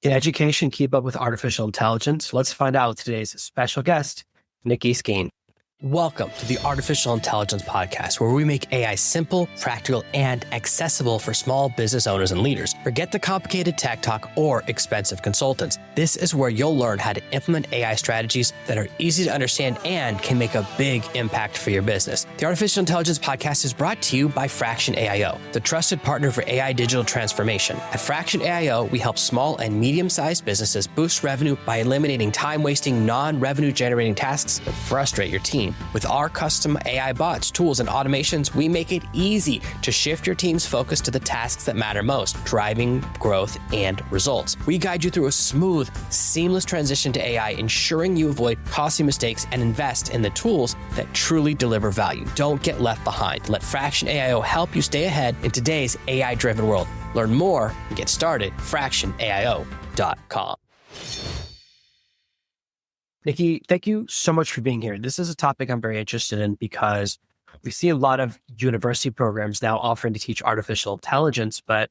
In education, keep up with artificial intelligence. Let's find out with today's special guest, Niki Skene. Welcome to the Artificial Intelligence Podcast, where we make AI simple, practical, and accessible for small business owners and leaders. Forget the complicated tech talk or expensive consultants. This is where you'll learn how to implement AI strategies that are easy to understand and can make a big impact for your business. The Artificial Intelligence Podcast is brought to you by Fraction AIO, the trusted partner for AI digital transformation. At Fraction AIO, we help small and medium-sized businesses boost revenue by eliminating time-wasting, non-revenue generating tasks that frustrate your team. With our custom AI bots, tools, and automations, we make it easy to shift your team's focus to the tasks that matter most, driving growth and results. We guide you through a smooth, seamless transition to AI, ensuring you avoid costly mistakes and invest in the tools that truly deliver value. Don't get left behind. Let Fraction AIO help you stay ahead in today's AI-driven world. Learn more and get started at fractionaio.com. Niki, thank you so much for being here. This is a topic I'm very interested in because we see a lot of university programs now offering to teach artificial intelligence, but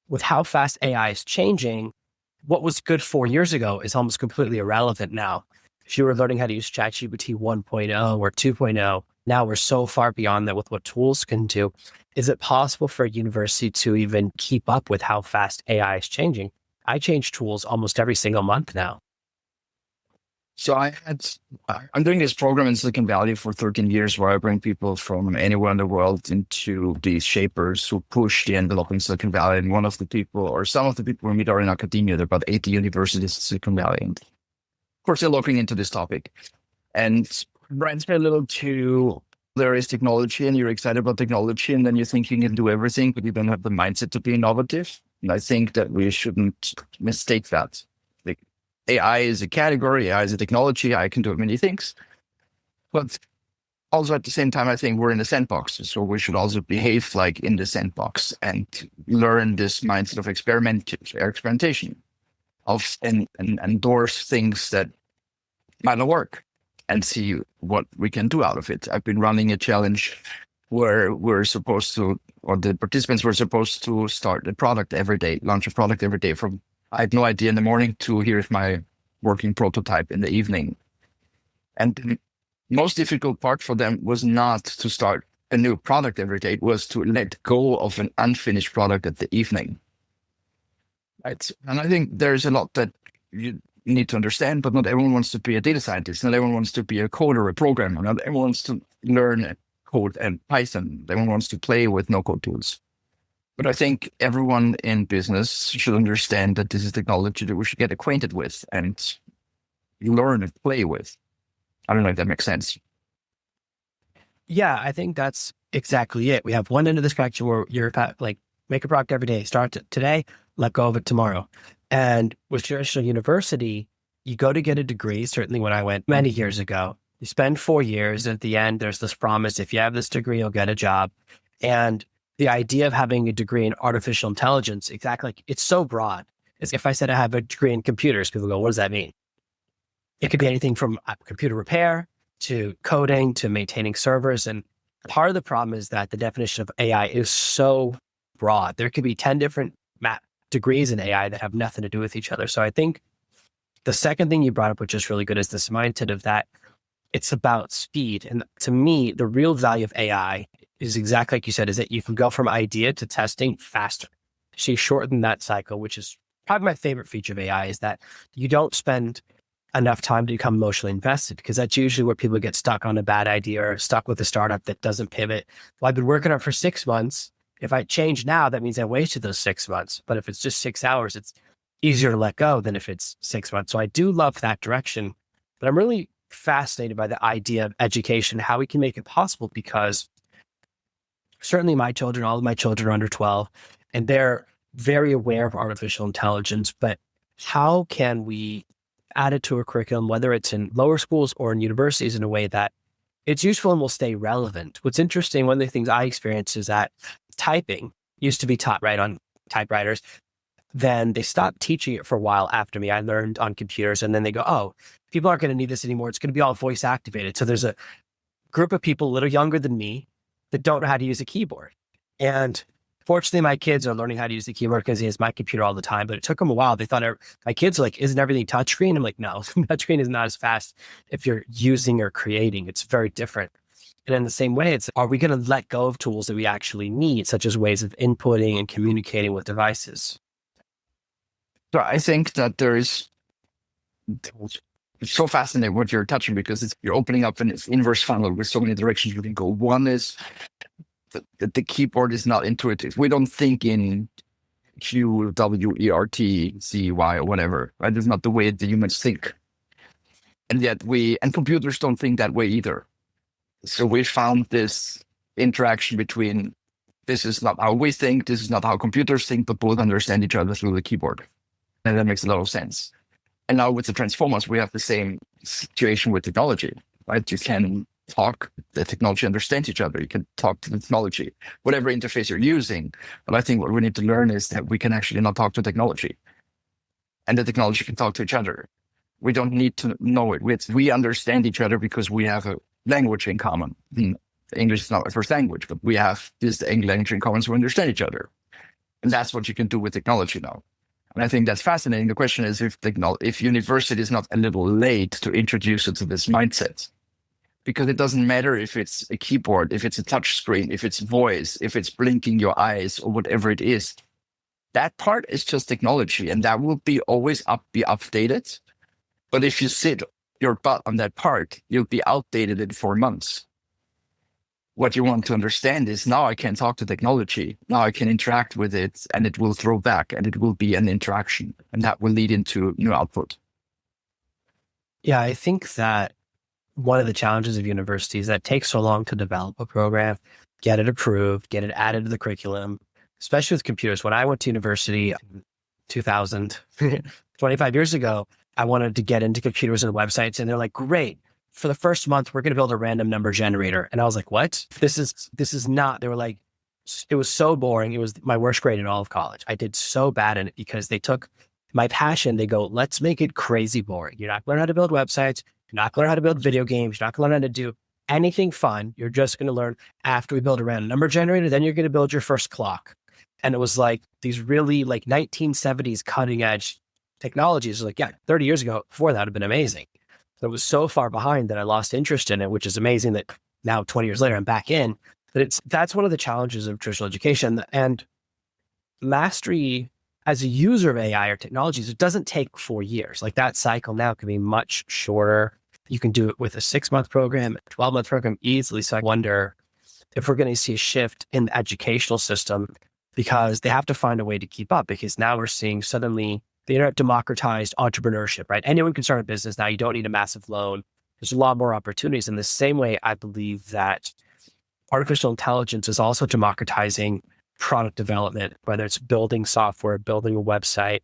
with how fast AI is changing, what was good 4 years ago is almost completely irrelevant now. If you were learning how to use ChatGPT 1.0 or 2.0, now we're so far beyond that with what tools can do. Is it possible for a university to even keep up with how fast AI is changing? I change tools almost every single month now. So I'm doing this program in Silicon Valley for 13 years where I bring people from anywhere in the world into these shapers who push the envelope in Silicon Valley. And one of the people, or some of the people we meet are in academia. There are about 80 universities in Silicon Valley. And of course, they're looking into this topic. And brands me a little to, there is technology and you're excited about technology and then you think you can do everything, but you don't have the mindset to be innovative. And I think that we shouldn't mistake that. AI is a category, AI is a technology, AI can do many things. But also at the same time, I think we're in a sandbox. So we should also behave like in the sandbox and learn this mindset of experimentation, and endorse things that might not work and see what we can do out of it. I've been running a challenge where the participants were supposed to start a product every day, launch a product every day from I had no idea in the morning to here's my working prototype in the evening. And the most difficult part for them was not to start a new product every day. It was to let go of an unfinished product at the evening. Right? And I think there's a lot that you need to understand, but not everyone wants to be a data scientist. Not everyone wants to be a coder or a programmer. Not everyone wants to learn code and Python. Everyone wants to play with no-code tools. But I think everyone in business should understand that this is technology that we should get acquainted with and learn and play with. I don't know if that makes sense. Yeah, I think that's exactly it. We have one end of the spectrum where you're like, make a product every day, start today, let go of it tomorrow. And with traditional university, you go to get a degree. Certainly when I went many years ago, you spend 4 years. At the end, there's this promise, if you have this degree, you'll get a job. And the idea of having a degree in artificial intelligence, exactly, like it's so broad. It's if I said I have a degree in computers, people go, what does that mean? It could be anything from computer repair to coding to maintaining servers. And part of the problem is that the definition of AI is so broad. There could be 10 different degrees in AI that have nothing to do with each other. So I think the second thing you brought up, which is really good, is this mindset of that it's about speed. And to me, the real value of AI is exactly like you said, is that you can go from idea to testing faster. So you shorten that cycle, which is probably my favorite feature of AI, is that you don't spend enough time to become emotionally invested, because that's usually where people get stuck on a bad idea or stuck with a startup that doesn't pivot. Well, I've been working on it for 6 months. If I change now, that means I wasted those 6 months. But if it's just 6 hours, it's easier to let go than if it's 6 months. So I do love that direction, but I'm really fascinated by the idea of education, how we can make it possible, because certainly my children, all of my children are under 12, and they're very aware of artificial intelligence, but how can we add it to a curriculum, whether it's in lower schools or in universities, in a way that it's useful and will stay relevant? What's interesting, one of the things I experienced is that typing used to be taught right on typewriters. Then they stopped teaching it for a while after me. I learned on computers, and then they go, oh, people aren't going to need this anymore. It's going to be all voice activated. So there's a group of people a little younger than me that don't know how to use a keyboard. And Fortunately, my kids are learning how to use the keyboard because he has my computer all the time, but it took them a while. They thought, my kids are like, isn't everything touchscreen? I'm like, no, touchscreen is not as fast if you're using or creating. It's very different. And in the same way, it's, are we going to let go of tools that we actually need, such as ways of inputting and communicating with devices? So I think that it's so fascinating what you're touching, because you're opening up an inverse funnel with so many directions you can go. One is the keyboard is not intuitive. We don't think in Q, W, E, R, T, C, Y, or whatever, right? It's not the way the humans think. And yet and computers don't think that way either. So we found this interaction between, this is not how we think, this is not how computers think, but both understand each other through the keyboard. And that makes a lot of sense. And now with the transformers, we have the same situation with technology, right? You can talk, the technology understands each other. You can talk to the technology, whatever interface you're using. But I think what we need to learn is that we can actually not talk to technology, and the technology can talk to each other. We don't need to know it. We understand each other because we have a language in common. English is not our first language, but we have this language in common, so we understand each other. And that's what you can do with technology now. And I think that's fascinating. The question is if university is not a little late to introduce it to this mindset, because it doesn't matter if it's a keyboard, if it's a touch screen, if it's voice, if it's blinking your eyes or whatever it is. That part is just technology, and that will be always be updated. But if you sit your butt on that part, you'll be outdated in 4 months. What you want to understand is, now I can talk to technology. Now I can interact with it, and it will throw back, and it will be an interaction, and that will lead into new output. Yeah, I think that one of the challenges of university is that it takes so long to develop a program, get it approved, get it added to the curriculum, especially with computers. When I went to university in 2000, 25 years ago, I wanted to get into computers and websites, and they're like, great. For the first month, we're going to build a random number generator. And I was like, what? This is not, they were like, it was so boring. It was my worst grade in all of college. I did so bad in it because they took my passion. They go, let's make it crazy boring. You're not going to learn how to build websites. You're not going to learn how to build video games. You're not going to learn how to do anything fun. You're just going to learn after we build a random number generator, then you're going to build your first clock. And it was like these really like 1970s cutting edge technologies. Like, yeah, 30 years ago, before that would have been amazing. So it was so far behind that I lost interest in it, which is amazing that now 20 years later, I'm back in. But that's one of the challenges of traditional education. And mastery as a user of AI or technologies, it doesn't take 4 years. Like that cycle now can be much shorter. You can do it with a 6-month program, a 12-month program easily. So I wonder if we're going to see a shift in the educational system, because they have to find a way to keep up, because now we're seeing suddenly the internet democratized entrepreneurship, right? Anyone can start a business now. You don't need a massive loan. There's a lot more opportunities. In the same way, I believe that artificial intelligence is also democratizing product development, whether it's building software, building a website,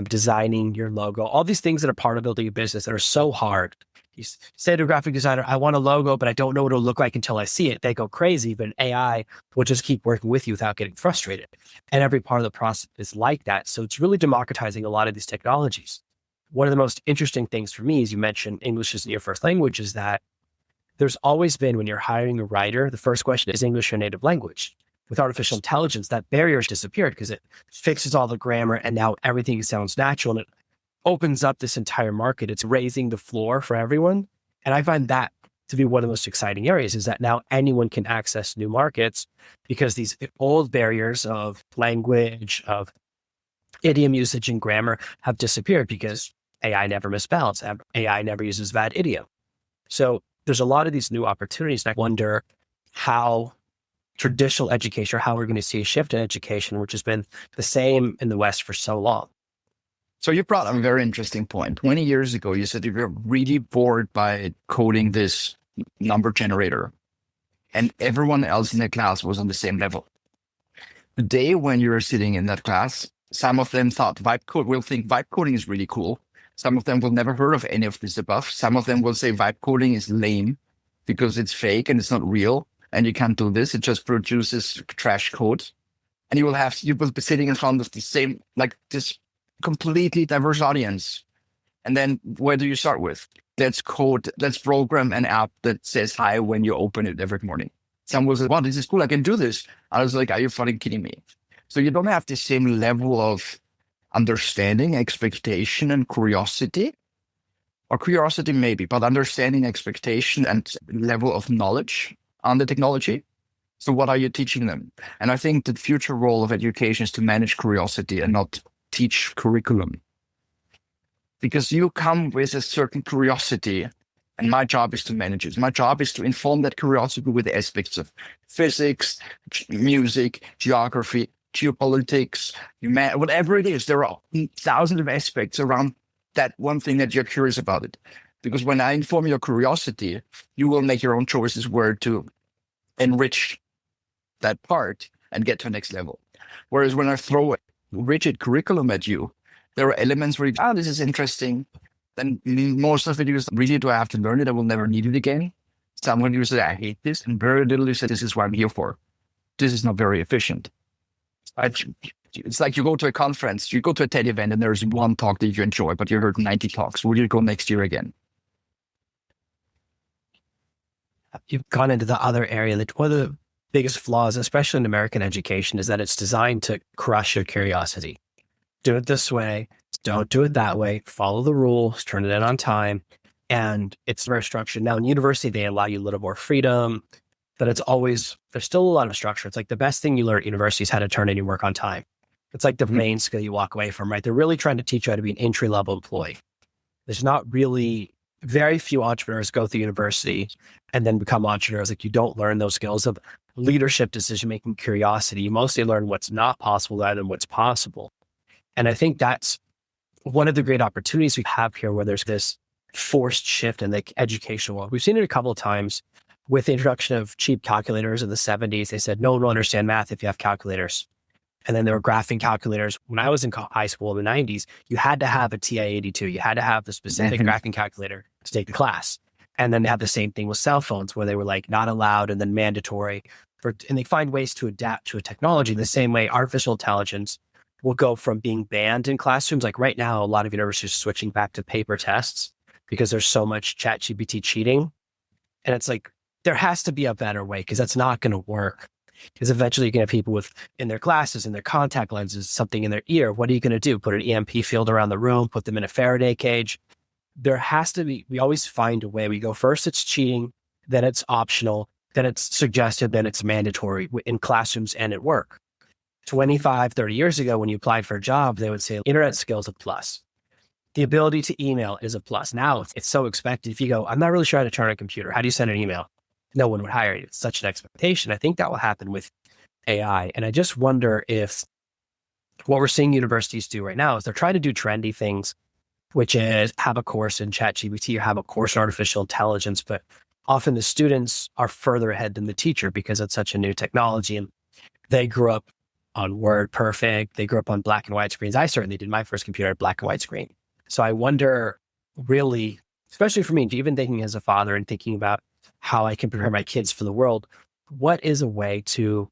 designing your logo, all these things that are part of building a business that are so hard. You say to a graphic designer, I want a logo, but I don't know what it'll look like until I see it. They go crazy, but AI will just keep working with you without getting frustrated. And every part of the process is like that. So it's really democratizing a lot of these technologies. One of the most interesting things for me, as you mentioned, English isn't your first language, is that there's always been, when you're hiring a writer, the first question is English your native language. With artificial intelligence, that barrier has disappeared because it fixes all the grammar, and now everything sounds natural, and it opens up this entire market. It's raising the floor for everyone. And I find that to be one of the most exciting areas, is that now anyone can access new markets, because these old barriers of language, of idiom usage and grammar have disappeared, because AI never misspells. AI never uses bad idiom. So there's a lot of these new opportunities. And I wonder how traditional education, or how we're going to see a shift in education, which has been the same in the West for so long. So you brought up a very interesting point. 20 years ago, you said you were really bored by coding this number generator, and everyone else in the class was on the same level. Today, when you're sitting in that class, some of them will think vibe coding is really cool. Some of them will never heard of any of this above. Some of them will say vibe coding is lame because it's fake and it's not real, and you can't do this. It just produces trash code. And you will be sitting in front of the same, like this completely diverse audience. And then where do you start with? Let's program an app that says hi when you open it every morning. Someone was like, wow, this is cool. I can do this. I was like, are you fucking kidding me? So you don't have the same level of understanding, expectation, and curiosity. Or curiosity maybe, but understanding, expectation, and level of knowledge on the technology. So what are you teaching them? And I think the future role of education is to manage curiosity and not teach curriculum. Because you come with a certain curiosity, and my job is to manage it. My job is to inform that curiosity with the aspects of physics, music, geography, geopolitics, whatever it is. There are thousands of aspects around that one thing that you're curious about it. Because when I inform your curiosity, you will make your own choices where to enrich that part and get to the next level. Whereas when I throw a rigid curriculum at you, there are elements where this is interesting. Then most of it is, really, do I have to learn it? I will never need it again. Someone you say, I hate this. And very little you say, this is what I'm here for. This is not very efficient. It's like you go to a conference, you go to a TED event, and there's one talk that you enjoy, but you heard 90 talks. Will you go next year again? You've gone into the other area that one of the biggest flaws, especially in American education, is that it's designed to crush your curiosity. Do it this way, don't do it that way, follow the rules, turn it in on time. And it's very structured. Now in university, they allow you a little more freedom, but there's still a lot of structure. It's like the best thing you learn at university is how to turn in your work on time. It's like the main skill you walk away from, right? They're really trying to teach you how to be an entry-level employee. There's not really, very few entrepreneurs go through university and then become entrepreneurs. Like you don't learn those skills of leadership, decision-making, curiosity. You mostly learn what's not possible rather than what's possible. And I think that's one of the great opportunities we have here where there's this forced shift in the educational world. We've seen it a couple of times with the introduction of cheap calculators in the 70s. They said, no one will understand math if you have calculators. And then there were graphing calculators. When I was in high school in the 90s, you had to have a TI-82. You had to have the specific graphing calculator to take the class. And then they have the same thing with cell phones where they were like not allowed and then mandatory. And they find ways to adapt to a technology the same way artificial intelligence will go from being banned in classrooms. Like right now, a lot of universities are switching back to paper tests because there's so much ChatGPT cheating. And it's like, there has to be a better way because that's not going to work. Because eventually you can have people in their glasses, in their contact lenses, something in their ear. What are you going to do? Put an EMP field around the room, put them in a Faraday cage. There has to be, we always find a way. We go first, it's cheating, then it's optional, then it's suggested, then it's mandatory in classrooms and at work. 25, 30 years ago, when you applied for a job, they would say internet skills a plus. The ability to email is a plus. Now it's so expected. If you go, I'm not really sure how to turn a computer. How do you send an email? No one would hire you. It's such an expectation. I think that will happen with AI. And I just wonder if what we're seeing universities do right now is they're trying to do trendy things, which is have a course in ChatGPT or have a course in artificial intelligence. But often the students are further ahead than the teacher because it's such a new technology. And they grew up on Word Perfect. They grew up on black and white screens. I certainly did. My first computer had black and white screen. So I wonder really, especially for me, even thinking as a father and thinking about how I can prepare my kids for the world, what is a way to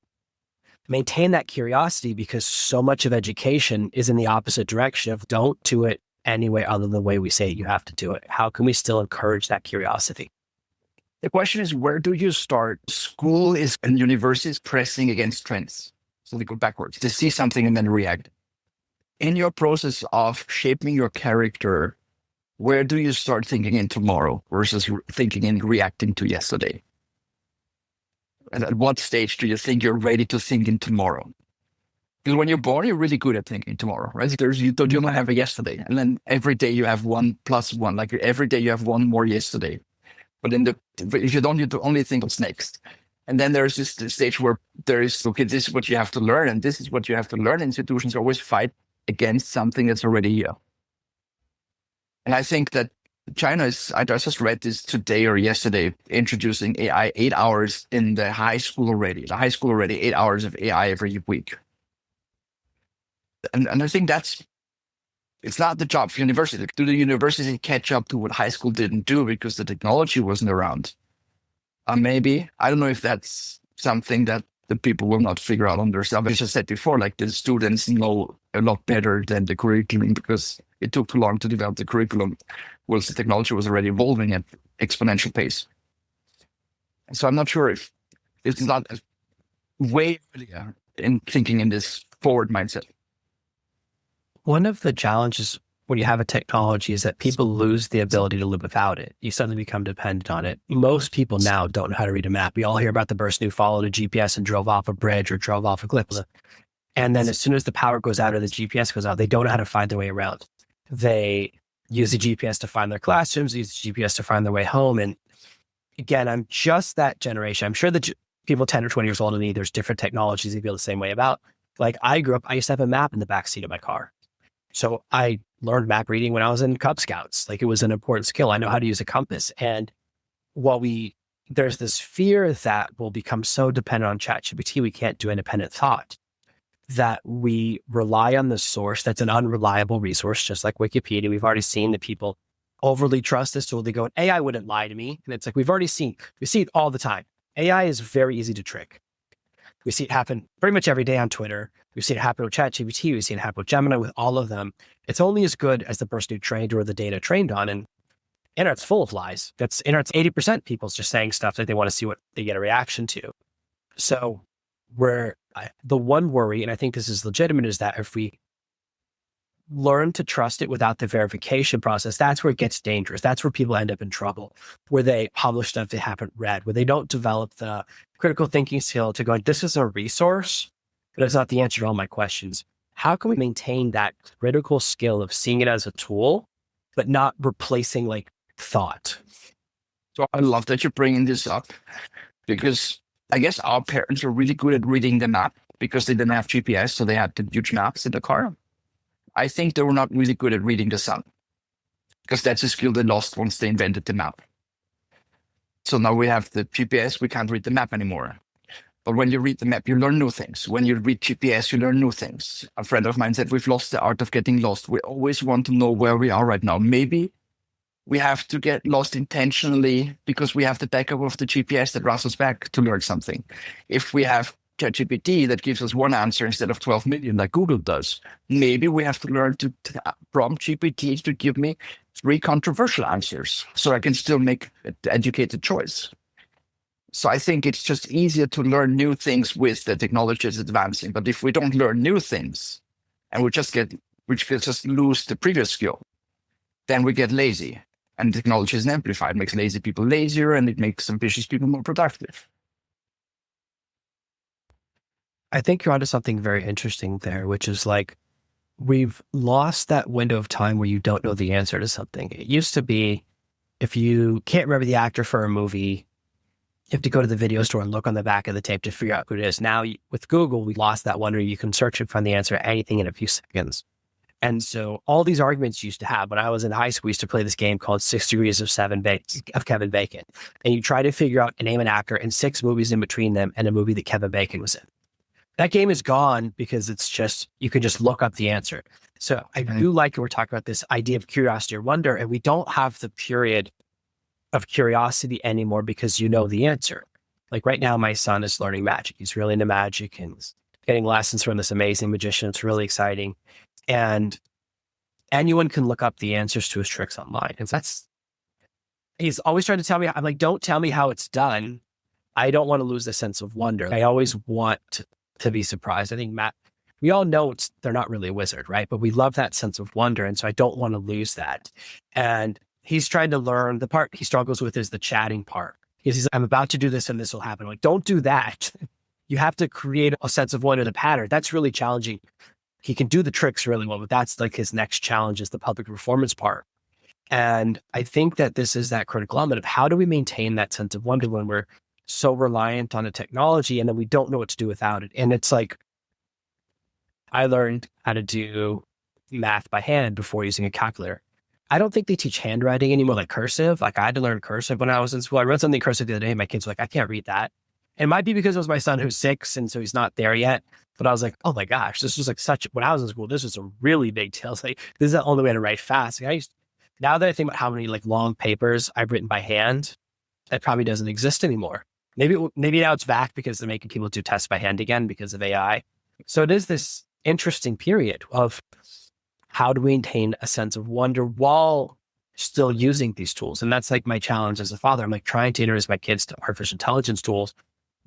maintain that curiosity? Because so much of education is in the opposite direction of don't do it any way other than the way we say you have to do it. How can we still encourage that curiosity? The question is, where do you start? School is and universities pressing against trends. So they go backwards. They see something and then react. In your process of shaping your character, where do you start thinking in tomorrow versus thinking and reacting to yesterday? And at what stage do you think you're ready to think in tomorrow? Because when you're born, you're really good at thinking tomorrow, right? You don't have a yesterday. And then every day you have 1+1. Like every day you have one more yesterday. But if you don't, you only think what's next. And then there's this stage where there is, okay, this is what you have to learn. And this is what you have to learn. Institutions always fight against something that's already here. And I think that China is, I just read this today or yesterday, introducing AI 8 hours in the high school already. The high school already, 8 hours of AI every week. And I think it's not the job for university. Do the university catch up to what high school didn't do because the technology wasn't around? Maybe. I don't know if that's something that the people will not figure out on themselves. As I said before, like the students know a lot better than the curriculum because it took too long to develop the curriculum, whilst the technology was already evolving at exponential pace. So I'm not sure if It's not way earlier in thinking in this forward mindset. One of the challenges when you have a technology is that people lose the ability to live without it. You suddenly become dependent on it. Most people now don't know how to read a map. We all hear about the person who followed a GPS and drove off a bridge or drove off a cliff. And then as soon as the power goes out or the GPS goes out, they don't know how to find their way around. They use the GPS to find their classrooms, use the GPS to find their way home. And again, I'm just that generation. I'm sure that people 10 or 20 years older than me, there's different technologies they feel the same way about. Like I grew up, I used to have a map in the backseat of my car. So I learned map reading when I was in Cub Scouts. Like it was an important skill. I know how to use a compass. And while there's this fear that we'll become so dependent on ChatGPT, we can't do independent thought, that we rely on the source that's an unreliable resource, just like Wikipedia. We've already seen that people overly trust this tool. They go, AI wouldn't lie to me. And it's like, we see it all the time. AI is very easy to trick. We see it happen pretty much every day on Twitter. We've seen it happen with ChatGPT. We've seen it happen with Gemini, with all of them. It's only as good as the person who trained or the data trained on. And internet's full of lies. Internet's 80% people's just saying stuff that they want to see what they get a reaction to. So the one worry, and I think this is legitimate, is that if we learn to trust it without the verification process, that's where it gets dangerous. That's where people end up in trouble, where they publish stuff they haven't read, where they don't develop the critical thinking skill to go, this is a resource, but it's not the answer to all my questions. How can we maintain that critical skill of seeing it as a tool, but not replacing like thought? So I love that you're bringing this up, because I guess our parents were really good at reading the map because they didn't have GPS, so they had the huge maps in the car. I think they were not really good at reading the sun, because that's a skill they lost once they invented the map. So now we have the GPS, we can't read the map anymore. But when you read the map, you learn new things. When you read GPS, you learn new things. A friend of mine said, we've lost the art of getting lost. We always want to know where we are right now. Maybe we have to get lost intentionally because we have the backup of the GPS that runs us back to learn something. If we have ChatGPT that gives us one answer instead of 12 million like Google does, maybe we have to learn to prompt GPT to give me 3 controversial answers so I can still make an educated choice. So I think it's just easier to learn new things with the technology is advancing. But if we don't learn new things and we just lose the previous skill, then we get lazy. And technology is amplified. It makes lazy people lazier, and it makes ambitious people more productive. I think you're onto something very interesting there, which is like, we've lost that window of time where you don't know the answer to something. It used to be, if you can't remember the actor for a movie, you have to go to the video store and look on the back of the tape to figure out who it is. Now with Google, we lost that wonder. You can search and find the answer to anything in a few seconds. And so all these arguments you used to have, when I was in high school, we used to play this game called 6 Degrees of Kevin Bacon. And you try to figure out and name an actor and 6 movies in between them and a movie that Kevin Bacon was in. That game is gone because it's just, you can just look up the answer. So I do like we're talking about this idea of curiosity or wonder, and we don't have the period of curiosity anymore because you know the answer. Like right now, my son is learning magic. He's really into magic and getting lessons from this amazing magician. It's really exciting. And anyone can look up the answers to his tricks online. And he's always trying to tell me, I'm like, don't tell me how it's done. I don't want to lose the sense of wonder. I always want to be surprised. I think we all know they're not really a wizard, right? But we love that sense of wonder. And so I don't want to lose that. And he's trying to learn. The part he struggles with is the chatting part. He's like, I'm about to do this and this will happen. I'm like, don't do that. You have to create a sense of wonder, the pattern. That's really challenging. He can do the tricks really well, but that's like his next challenge is the public performance part. And I think that this is that critical element of how do we maintain that sense of wonder when we're so reliant on a technology and then we don't know what to do without it. And it's like, I learned how to do math by hand before using a calculator. I don't think they teach handwriting anymore, like cursive. Like I had to learn cursive when I was in school. I read something cursive the other day. My kids were like, I can't read that. And it might be because it was my son who's 6 and so he's not there yet. But I was like, oh my gosh, this was like when I was in school, this was a really big deal. Like, this is the only way to write fast. Like, now that I think about how many like long papers I've written by hand, that probably doesn't exist anymore. Maybe now it's back because they're making people do tests by hand again because of AI. So it is this interesting period of how do we maintain a sense of wonder while still using these tools? And that's like my challenge as a father. I'm like trying to introduce my kids to artificial intelligence tools,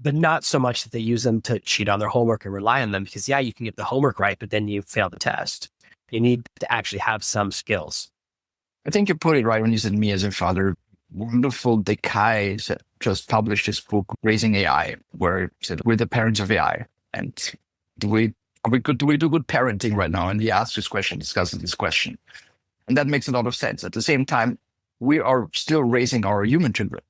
but not so much that they use them to cheat on their homework and rely on them, because yeah, you can get the homework right, but then you fail the test. You need to actually have some skills. I think you put it right when you said me as a father. Wonderful Decay just published this book, Raising AI, where he said, we're the parents of AI. And do we, do we do good parenting right now? And he asked this question, discusses this question. And that makes a lot of sense. At the same time, we are still raising our human children.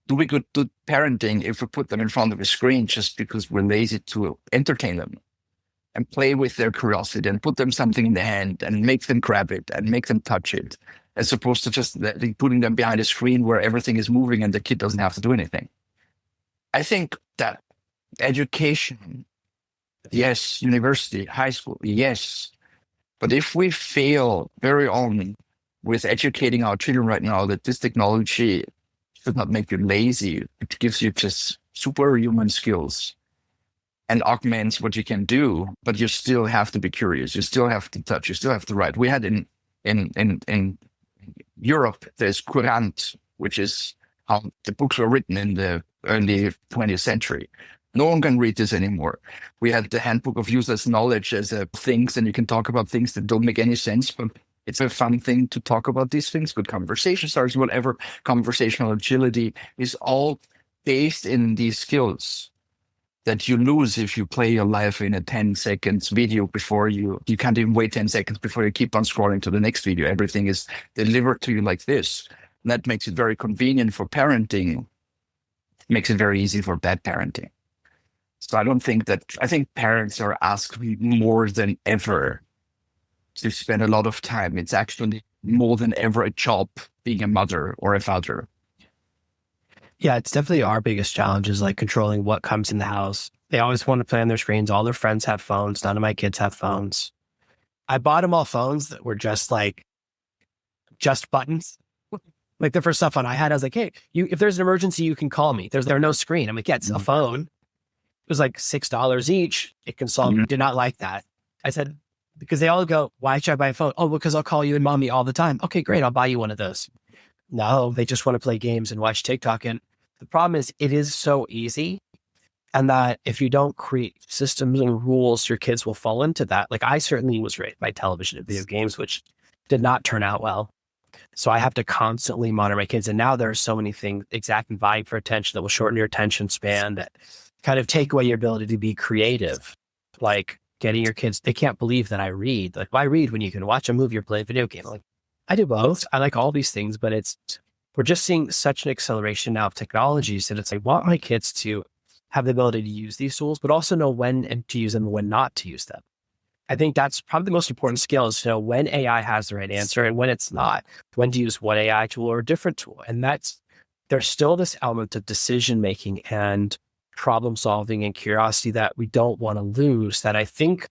Do we good parenting if we put them in front of a screen just because we're lazy to entertain them and play with their curiosity and put them something in the hand and make them grab it and make them touch it, as opposed to just putting them behind a screen where everything is moving and the kid doesn't have to do anything? I think that education, yes, university, high school, yes. But if we fail very on with educating our children right now that this technology should not make you lazy, it gives you just superhuman skills and augments what you can do, but you still have to be curious. You still have to touch. You still have to write. We had in Europe, there's Courant, which is how the books were written in the early 20th century. No one can read this anymore. We had the Handbook of Useless Knowledge as things, and you can talk about things that don't make any sense, but it's a fun thing to talk about these things. Good conversation starters, whatever. Conversational agility is all based in these skills that you lose if you play your life in a 10 seconds video before you can't even wait 10 seconds before you keep on scrolling to the next video. Everything is delivered to you like this. And that makes it very convenient for parenting. It makes it very easy for bad parenting. So I think parents are asked more than ever to spend a lot of time. It's actually more than ever a job being a mother or a father. Yeah, it's definitely our biggest challenge is like controlling what comes in the house. They always want to play on their screens. All their friends have phones. None of my kids have phones. I bought them all phones that were just buttons. Like the first cell phone I had, I was like, hey, if there's an emergency, you can call me. There's no screen. I'm like, yeah, it's a phone. It was like $6 each. It can solve. Did not like that. I said, because they all go, why should I buy a phone? Oh, because I'll call you and mommy all the time. Okay, great. I'll buy you one of those. No, they just want to play games and watch TikTok. And the problem is it is so easy. And that if you don't create systems and rules, your kids will fall into that. Like I certainly was raised by television and video games, which did not turn out well. So I have to constantly monitor my kids. And now there are so many things exacting vying for attention that will shorten your attention span, that kind of take away your ability to be creative. Like getting your kids, they can't believe that I read. Like, why read when you can watch a movie or play a video game? Like, I do both. I like all these things, but we're just seeing such an acceleration now of technologies that it's like, I want my kids to have the ability to use these tools, but also know when to use them and when not to use them. I think that's probably the most important skill, is to know when AI has the right answer and when it's not, when to use what AI tool or a different tool. And there's still this element of decision-making and problem solving and curiosity that we don't want to lose, that I think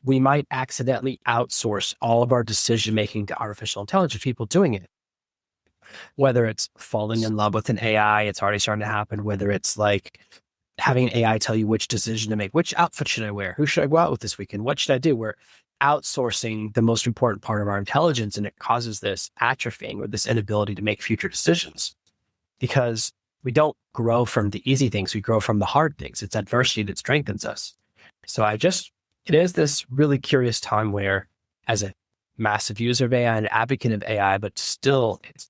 we might accidentally outsource all of our decision-making to artificial intelligence, people doing it. Whether it's falling in love with an AI, it's already starting to happen. Whether it's like having an AI tell you which decision to make, which outfit should I wear? Who should I go out with this weekend? What should I do? We're outsourcing the most important part of our intelligence, and it causes this atrophying or this inability to make future decisions, because we don't grow from the easy things. We grow from the hard things. It's adversity that strengthens us. So it is this really curious time where, as a massive user of AI and advocate of AI, but still it's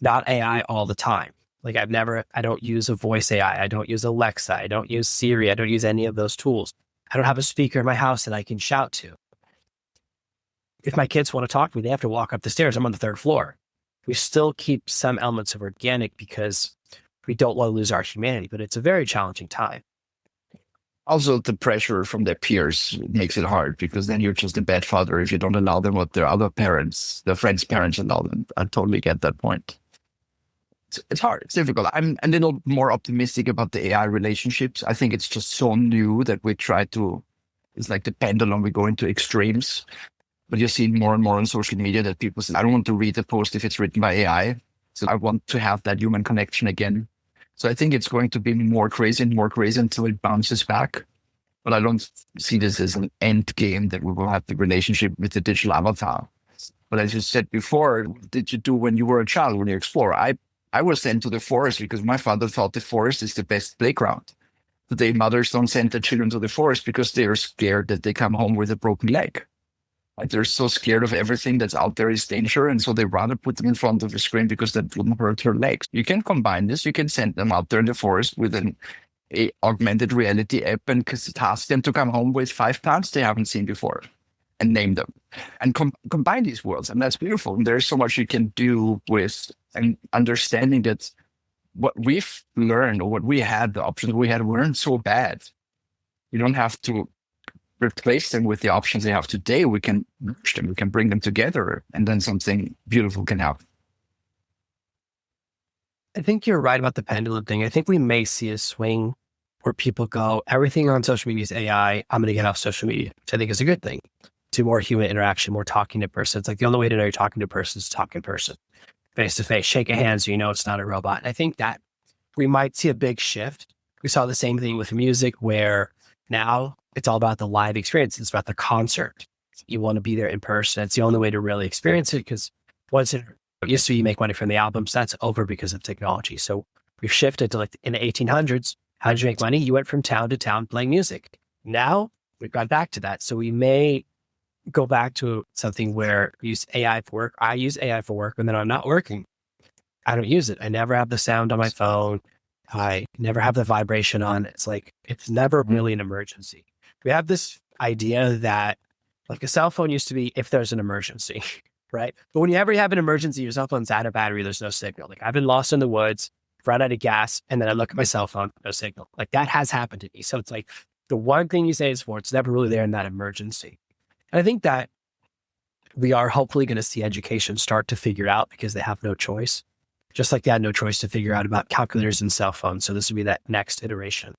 not AI all the time. Like I don't use a voice AI. I don't use Alexa. I don't use Siri. I don't use any of those tools. I don't have a speaker in my house that I can shout to. If my kids want to talk to me, they have to walk up the stairs. I'm on the 3rd floor. We still keep some elements of organic because we don't want to lose our humanity, but it's a very challenging time. Also, the pressure from their peers makes it hard, because then you're just a bad father if you don't allow them what their other parents, their friends' parents allow them. I totally get that point. It's hard. It's difficult. I'm a little more optimistic about the AI relationships. I think it's just so new that it's like the pendulum, we go into extremes. But you're seeing more and more on social media that people say, I don't want to read a post if it's written by AI. So I want to have that human connection again. So I think it's going to be more crazy until it bounces back. But I don't see this as an end game that we will have the relationship with the digital avatar. But as you said before, what did you do when you were a child, when you explore? I was sent to the forest because my father thought the forest is the best playground. Today, mothers don't send their children to the forest because they're scared that they come home with a broken leg. Like they're so scared of everything that's out there is danger. And so they rather put them in front of a screen because that wouldn't hurt her legs. You can combine this. You can send them out there in the forest with a augmented reality app and task them to come home with 5 plants they haven't seen before and name them and combine these worlds. And that's beautiful. And there's so much you can do with and understanding that what we've learned or what we had, the options we had weren't so bad. You don't have to replace them with the options they have today. We can merge them, we can bring them together, and then something beautiful can happen. I think you're right about the pendulum thing. I think we may see a swing where people go, everything on social media is AI. I'm going to get off social media, which I think is a good thing. To more human interaction, more talking to person. It's like the only way to know you're talking to a person is to talk in person, face to face, shake a hand so you know it's not a robot. And I think that we might see a big shift. We saw the same thing with music where now it's all about the live experience. It's about the concert. You want to be there in person. It's the only way to really experience it because once it used to be you make money from the albums, that's over because of technology. So we've shifted to like in the 1800s, how did you make money? You went from town to town playing music. Now we've gone back to that. So we may go back to something where we use AI for work. I use AI for work and then I'm not working. I don't use it. I never have the sound on my phone. I never have the vibration on. It's like, it's never really an emergency. We have this idea that like a cell phone used to be if there's an emergency, right? But when you ever have an emergency, your cell phone's out of battery, there's no signal. Like I've been lost in the woods, run out of gas, and then I look at my cell phone, no signal. Like that has happened to me. So it's like the one thing you say is for, it's never really there in that emergency. And I think that we are hopefully going to see education start to figure out because they have no choice. Just like they had no choice to figure out about calculators and cell phones. So this would be that next iteration.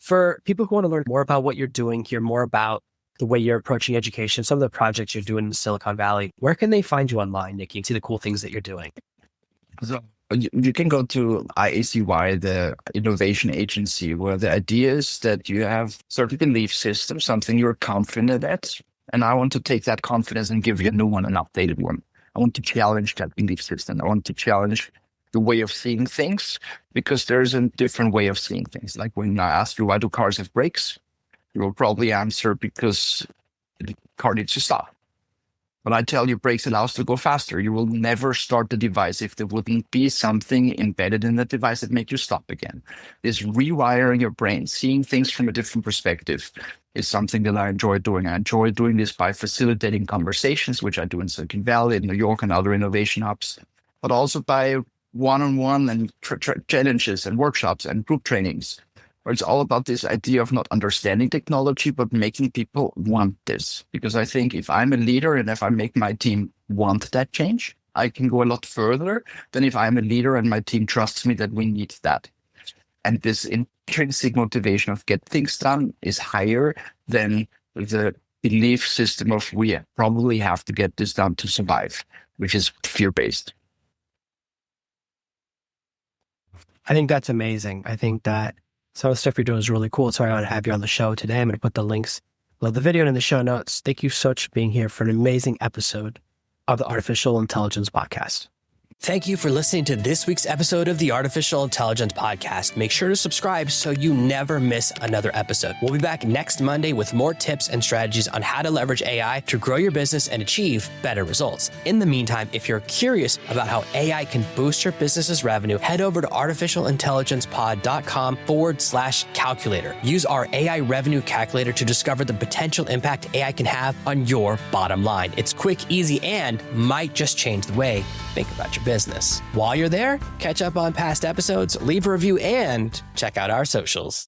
For people who want to learn more about what you're doing, hear more about the way you're approaching education, some of the projects you're doing in Silicon Valley, where can they find you online, Niki, and see the cool things that you're doing? So you can go to IACY, the innovation agency, where the idea is that you have certain belief systems, something you're confident at. And I want to take that confidence and give you a new one, an updated one. I want to challenge that belief system. I want to challenge the way of seeing things because there's a different way of seeing things. Like when I ask you, why do cars have brakes? You will probably answer because the car needs to stop. When I tell you brakes allow us to go faster, you will never start the device if there wouldn't be something embedded in the device that make you stop again. This rewiring your brain, seeing things from a different perspective is something that I enjoy doing. I enjoy doing this by facilitating conversations, which I do in Silicon Valley, in New York, and other innovation hubs, but also by one-on-one and challenges and workshops and group trainings, where it's all about this idea of not understanding technology, but making people want this. Because I think if I'm a leader and if I make my team want that change, I can go a lot further than if I'm a leader and my team trusts me that we need that. And this intrinsic motivation of get things done is higher than the belief system of we probably have to get this done to survive, which is fear-based. I think that's amazing. I think that some of the stuff you're doing is really cool. So I want to have you on the show today. I'm going to put the links below the video and in the show notes. Thank you so much for being here for an amazing episode of the Artificial Intelligence Podcast. Thank you for listening to this week's episode of the Artificial Intelligence Podcast. Make sure to subscribe so you never miss another episode. We'll be back next Monday with more tips and strategies on how to leverage AI to grow your business and achieve better results. In the meantime, if you're curious about how AI can boost your business's revenue, head over to artificialintelligencepod.com/calculator. Use our AI revenue calculator to discover the potential impact AI can have on your bottom line. It's quick, easy, and might just change the way you think about your business. While you're there, catch up on past episodes, leave a review, and check out our socials.